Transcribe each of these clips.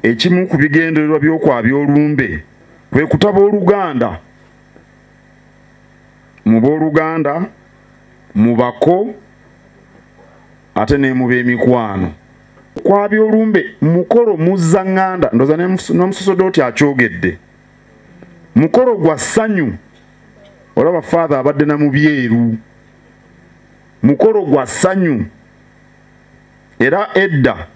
ekimu ku bigendererwa by'okwabya olumbe kwe kutaba Oluganda mu booluganda mu bako ate ne mu b'emikwano. Kwabya olumbe mukolo muzaŋŋanda ndoza n'omusosodooti akyogedde. Mukolo gwa ssanyu olaba father abadde na mu byeru. Mukolo gwa ssanyu era edda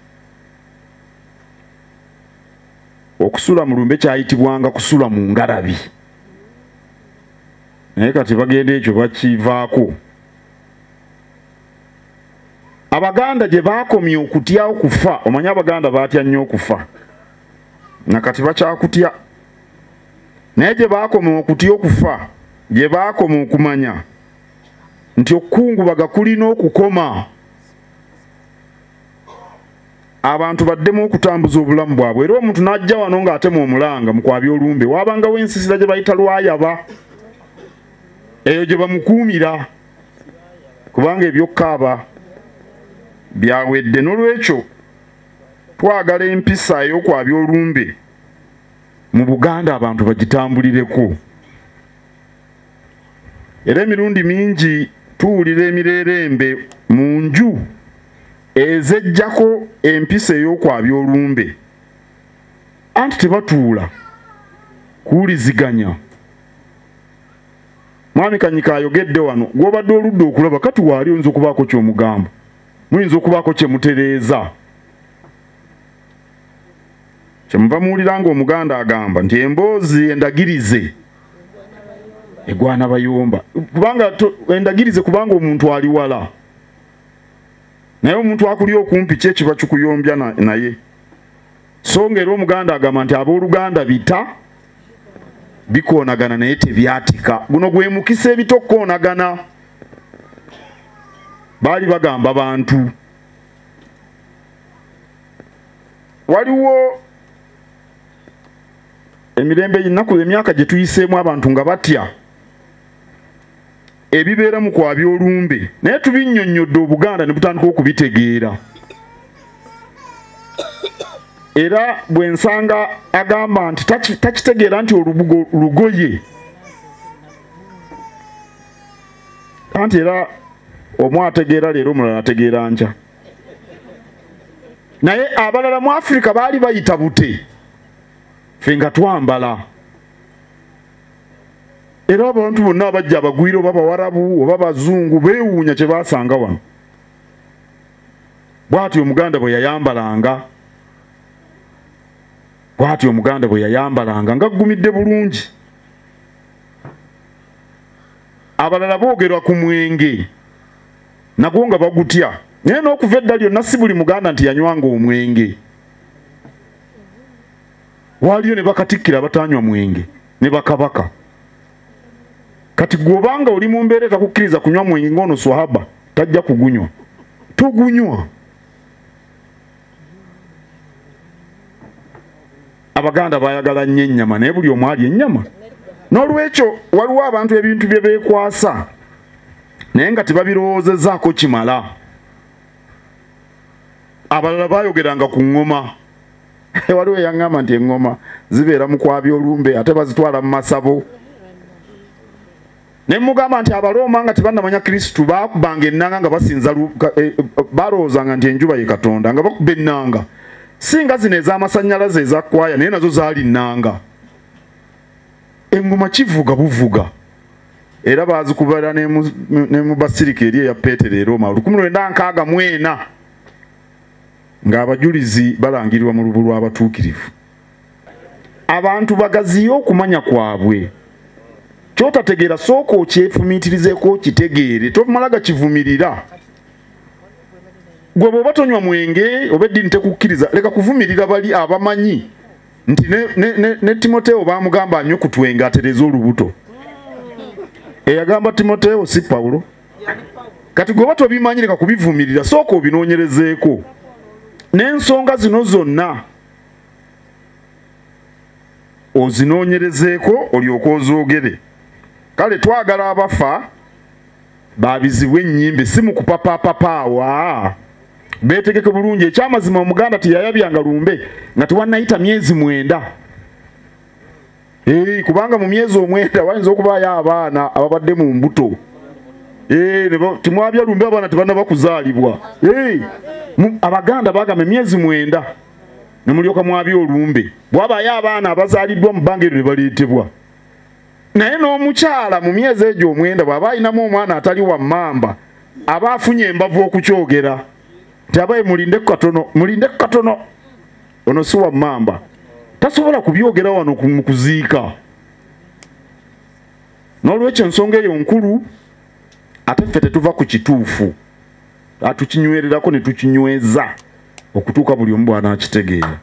okusula mu lumbe kyayitibwanga kusula mu ngalabi. Naye kati bagenda ekyo bakivaako. Abaganda gye baakomye okutya okufa, omanya Abaganda baatya nnyo okufa. Nakati bakyakutya. Naye gye baakoma okutya okufa, gye baakoma okumanya nti okukungubaga kulina okukoma. Abantu baddemu okutambuza obulamu bwabwe. Era omuntu n'ajja wano ng'atema omulanga mu kwabya olumbe, waabangawo ensisira gye bayita Lwayaba. Eyo gye bamukuumira kubanga ebyokkaaba byawedde. N'olwekyo twagala empisa ey'okwabya olumbe mu Buganda abantu bagitambulireko. Era emirundi mingi tuwulira emirerembe mu nju ezejjako empisa ey'okwabya olumbe, anti tebatuula kuwuliziganya. Mwami Kanyika ayogedde wano, gw'obadde oludde okulaba kati waali oyinza okubaako ky'omugamba, muyinza okubaako kye mutereeza. Kyemuva muwulira ng'Omuganda agamba nti emboozi endagirize egwana bayomba. Kubanga endagirize kubanga omuntu ali wala. Naye omuntu akuli okumpi kye kiba kikuyombya naye. So ng'era Omuganda agamba nti abooluganda bita bikoonagana naye tebyatika. Guno gwe mukisa ebitokkoonagana. Baali bagamba bantu. Waliwo emirembe y'ennaku emyaka gye tuyiseemu abantu nga batya ebibeera mu kwabya olumbe, naye tubinnyonnyodde Obuganda ne butandika okubitegeera. Era bwe nsanga agamba nti takitegeera nti olubugo lugoye, anti era omu ategeera leero omulala ategeera nkya. Naye abalala mu Afrika baali bayita bute, ffe nga twambala. Era abantu bonna abajja abagwiro oba Bawarabu oba Bazungu beewuunya kye baasanga wano. Bw'atyo Omuganda bwe yayambalanga, bw'atyo Omuganda bwe yayambalanga ngaggumidde bulungi. Abalala boogerwa ku mwenge nagwo nga bagutya, naye n'okuva edda lyonna si buli Muganda nti yanywanga omwenge. Waaliyo ne bakatikkira abatanywa mwenge ne bakabaka. Kati gw'obanga oli mu mbeera etakukkiriza kunywa mwenge ng'ono swahaba tajja kugunywa, togunywa. Abaganda baayagala nnyo ennyama naye buli omu alya ennyama. N'olwekyo waliwo abantu ebintu bye beekwasa naye nga tebabirowoozezaako kimala. Abalala baayogeranga ku ŋŋoma. Waliwo eyaŋŋamba nti eŋŋoma zibeera mu kwabya olumbe ate bazitwala mu masabo. Ne mugamba nti Abalooma nga tebannamanya Kristu baakubanga ennanga nga basinza balowoozanga nti enjuba ye Katonda nga bakuba ennanga. Singa zino ez'amasannyalaze eza kwaya naye nazo zaali nnanga. Engoma kivuga buvuga. Era baazikubala ne mu basirika eri eya Peetero e Roma 1964 ng'abajulizi balangirirwa mu lubu lw'abatuukirivu. Abantu bagaziyo okumanya kwabwe. Kyotategeera sooka okyefumiitirizeeko okitegeere, tomalaga kivumirira. Gwe bw'oba tonywa mwenge oba eddiini tekukkiriza, leka kuvumirira bali abamanyi nti ne Timoteewo baamugamba anywe ku twenga atereze olubuto. Eyagamba Timoteewo si Pawulo. Kati gweoba tobimanyi leka kubivumirira, sooka obinoonyerezeeko. N'ensonga zino zonna ozinoonyerezeeko olyoke ozoogere. Kale twagala abafa babizibwe ennyimbe si mu kupapaapapaawa betegeke bulungi. Ekyamazima omuganda teyayabyanga lumbe nga tewanayita myezi 9. Kubanga mu myezi 9 wayinza okubaayo abaana ababadde mu mbuto. Timwabya lumbe abaana tebanaba kuzaalibwa. Abaganda bagamba myezi 9 ne mulyoka mwabya olumbe. Bwabaayo abaana abazaaliddwa mu bbanga eryo ne baleetebwa. Naye n'omukyala mu myezi egyo 9 bw'aba ayinamu omwana atali wa mmamba aba afunye embavu okukyogera. Tabaye mulinde katono. Ono si wa mmamba. Tasobola kubyogera wano mu kuziika. N'olwekyo ensonga eyo nkulu ate ffe tetuva ku kituufu. Atukinywererako ne tukinyweza okutuuka buli omu bw'anaakitegeera.